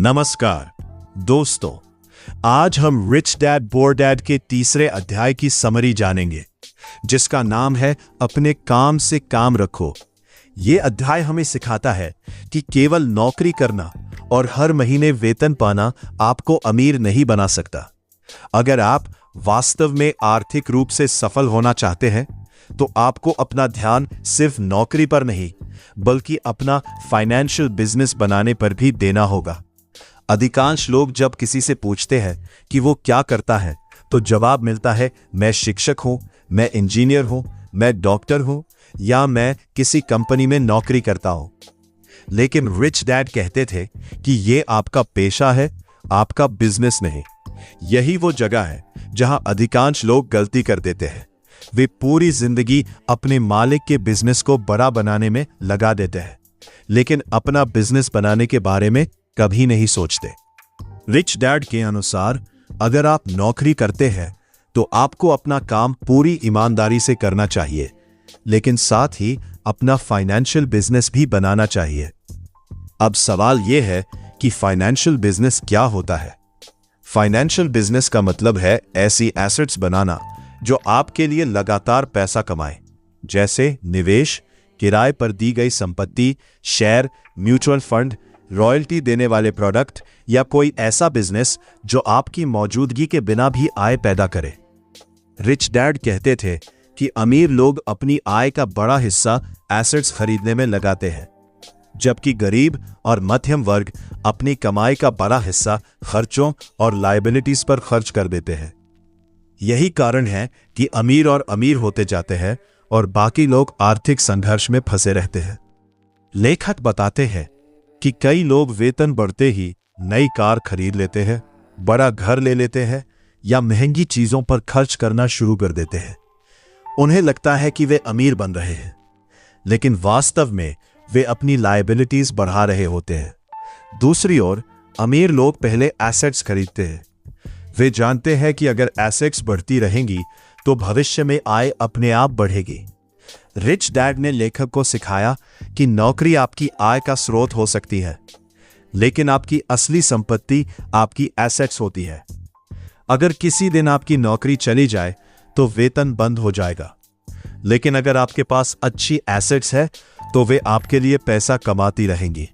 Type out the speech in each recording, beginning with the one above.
नमस्कार दोस्तों, आज हम रिच डैड पुअर डैड के तीसरे अध्याय की समरी जानेंगे, जिसका नाम है अपने काम से काम रखो। ये अध्याय हमें सिखाता है कि केवल नौकरी करना और हर महीने वेतन पाना आपको अमीर नहीं बना सकता। अगर आप वास्तव में आर्थिक रूप से सफल होना चाहते हैं तो आपको अपना ध्यान सिर्फ नौकरी पर नहीं बल्कि अपना फाइनेंशियल बिजनेस बनाने पर भी देना होगा। अधिकांश लोग जब किसी से पूछते हैं कि वो क्या करता है तो जवाब मिलता है, मैं शिक्षक हूं, मैं इंजीनियर हूं, मैं डॉक्टर हूं या मैं किसी कंपनी में नौकरी करता हूं। लेकिन रिच डैड कहते थे कि ये आपका पेशा है, आपका बिजनेस नहीं। यही वो जगह है जहां अधिकांश लोग गलती कर देते हैं। वे पूरी जिंदगी अपने मालिक के बिजनेस को बड़ा बनाने में लगा देते हैं, लेकिन अपना बिजनेस बनाने के बारे में कभी नहीं सोचते। रिच डैड के अनुसार अगर आप नौकरी करते हैं तो आपको अपना काम पूरी ईमानदारी से करना चाहिए, लेकिन साथ ही अपना फाइनेंशियल बिजनेस भी बनाना चाहिए। अब सवाल यह है कि फाइनेंशियल बिजनेस क्या होता है। फाइनेंशियल बिजनेस का मतलब है ऐसी एसेट्स बनाना जो आपके लिए लगातार पैसा कमाए, जैसे निवेश, किराए पर दी गई संपत्ति, शेयर, म्यूचुअल फंड, रॉयल्टी देने वाले प्रोडक्ट या कोई ऐसा बिजनेस जो आपकी मौजूदगी के बिना भी आय पैदा करे। रिच डैड कहते थे कि अमीर लोग अपनी आय का बड़ा हिस्सा एसेट्स खरीदने में लगाते हैं, जबकि गरीब और मध्यम वर्ग अपनी कमाई का बड़ा हिस्सा खर्चों और लायबिलिटीज पर खर्च कर देते हैं। यही कारण है कि अमीर और अमीर होते जाते हैं और बाकी लोग आर्थिक संघर्ष में फंसे रहते हैं। लेखक बताते हैं कि कई लोग वेतन बढ़ते ही नई कार खरीद लेते हैं, बड़ा घर ले लेते हैं या महंगी चीजों पर खर्च करना शुरू कर देते हैं। उन्हें लगता है कि वे अमीर बन रहे हैं, लेकिन वास्तव में वे अपनी लायबिलिटीज बढ़ा रहे होते हैं। दूसरी ओर अमीर लोग पहले एसेट्स खरीदते हैं। वे जानते हैं कि अगर एसेट्स बढ़ती रहेंगी तो भविष्य में आय अपने आप बढ़ेगी। रिच डैड ने लेखक को सिखाया कि नौकरी आपकी आय का स्रोत हो सकती है, लेकिन आपकी असली संपत्ति आपकी एसेट्स होती है। अगर किसी दिन आपकी नौकरी चली जाए तो वेतन बंद हो जाएगा, लेकिन अगर आपके पास अच्छी एसेट्स है तो वे आपके लिए पैसा कमाती रहेंगी।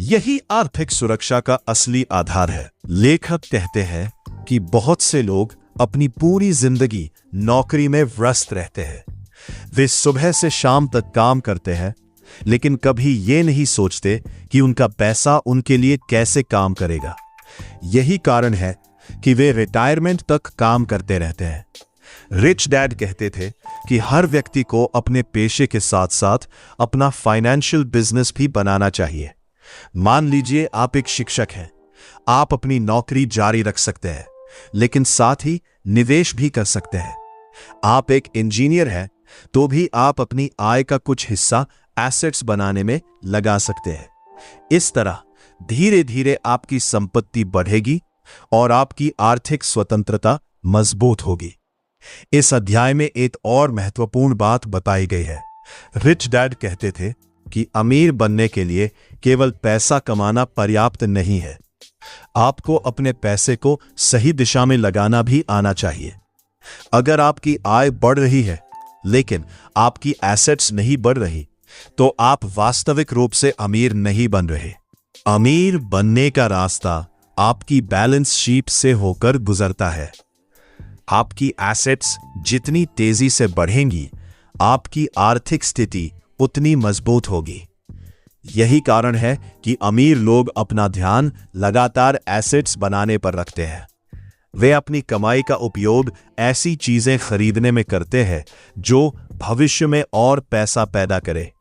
यही आर्थिक सुरक्षा का असली आधार है। लेखक कहते हैं कि बहुत से लोग अपनी पूरी जिंदगी नौकरी में व्यस्त रहते हैं। वे सुबह से शाम तक काम करते हैं, लेकिन कभी ये नहीं सोचते कि उनका पैसा उनके लिए कैसे काम करेगा। यही कारण है कि वे रिटायरमेंट तक काम करते रहते हैं। रिच डैड कहते थे कि हर व्यक्ति को अपने पेशे के साथ साथ अपना फाइनेंशियल बिजनेस भी बनाना चाहिए। मान लीजिए आप एक शिक्षक हैं, आप अपनी नौकरी जारी रख सकते हैं, लेकिन साथ ही निवेश भी कर सकते हैं। आप एक इंजीनियर हैं तो भी आप अपनी आय का कुछ हिस्सा एसेट्स बनाने में लगा सकते हैं। इस तरह धीरे धीरे आपकी संपत्ति बढ़ेगी और आपकी आर्थिक स्वतंत्रता मजबूत होगी। इस अध्याय में एक और महत्वपूर्ण बात बताई गई है। रिच डैड कहते थे कि अमीर बनने के लिए केवल पैसा कमाना पर्याप्त नहीं है, आपको अपने पैसे को सही दिशा में लगाना भी आना चाहिए। अगर आपकी आय बढ़ रही है लेकिन आपकी एसेट्स नहीं बढ़ रही तो आप वास्तविक रूप से अमीर नहीं बन रहे। अमीर बनने का रास्ता आपकी बैलेंस शीट से होकर गुजरता है। आपकी एसेट्स जितनी तेजी से बढ़ेंगी, आपकी आर्थिक स्थिति उतनी मजबूत होगी। यही कारण है कि अमीर लोग अपना ध्यान लगातार एसेट्स बनाने पर रखते हैं। वे अपनी कमाई का उपयोग ऐसी चीजें खरीदने में करते हैं जो भविष्य में और पैसा पैदा करे।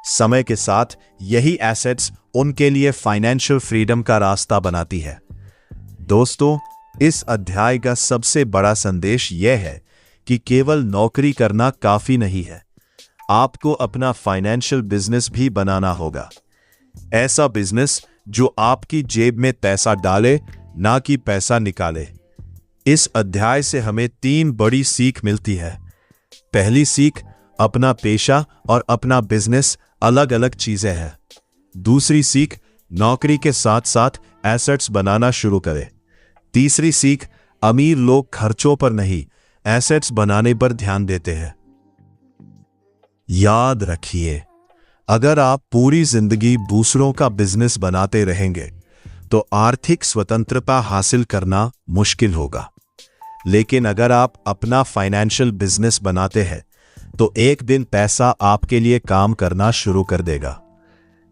समय के साथ यही एसेट्स उनके लिए फाइनेंशियल फ्रीडम का रास्ता बनाती है। दोस्तों, इस अध्याय का सबसे बड़ा संदेश यह है कि केवल नौकरी करना काफी नहीं है, आपको अपना फाइनेंशियल बिजनेस भी बनाना होगा। ऐसा बिजनेस जो आपकी जेब में पैसा डाले, ना कि पैसा निकाले। इस अध्याय से हमें 3 बड़ी सीख मिलती है। पहली सीख, अपना पेशा और अपना बिजनेस अलग अलग चीजें हैं। दूसरी सीख, नौकरी के साथ साथ एसेट्स बनाना शुरू करें। तीसरी सीख, अमीर लोग खर्चों पर नहीं, एसेट्स बनाने पर ध्यान देते हैं। याद रखिए, अगर आप पूरी जिंदगी दूसरों का बिजनेस बनाते रहेंगे तो आर्थिक स्वतंत्रता हासिल करना मुश्किल होगा। लेकिन अगर आप अपना फाइनेंशियल बिजनेस बनाते हैं तो एक दिन पैसा आपके लिए काम करना शुरू कर देगा।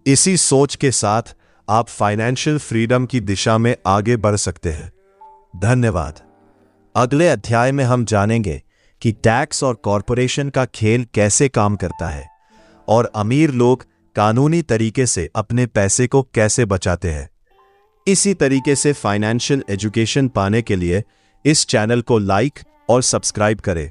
इसी सोच के साथ आप फाइनेंशियल फ्रीडम की दिशा में आगे बढ़ सकते हैं। धन्यवाद। अगले अध्याय में हम जानेंगे कि टैक्स और कॉरपोरेशन का खेल कैसे काम करता है और अमीर लोग कानूनी तरीके से अपने पैसे को कैसे बचाते हैं। इसी तरीके से फाइनेंशियल एजुकेशन पाने के लिए इस चैनल को लाइक और सब्सक्राइब करें।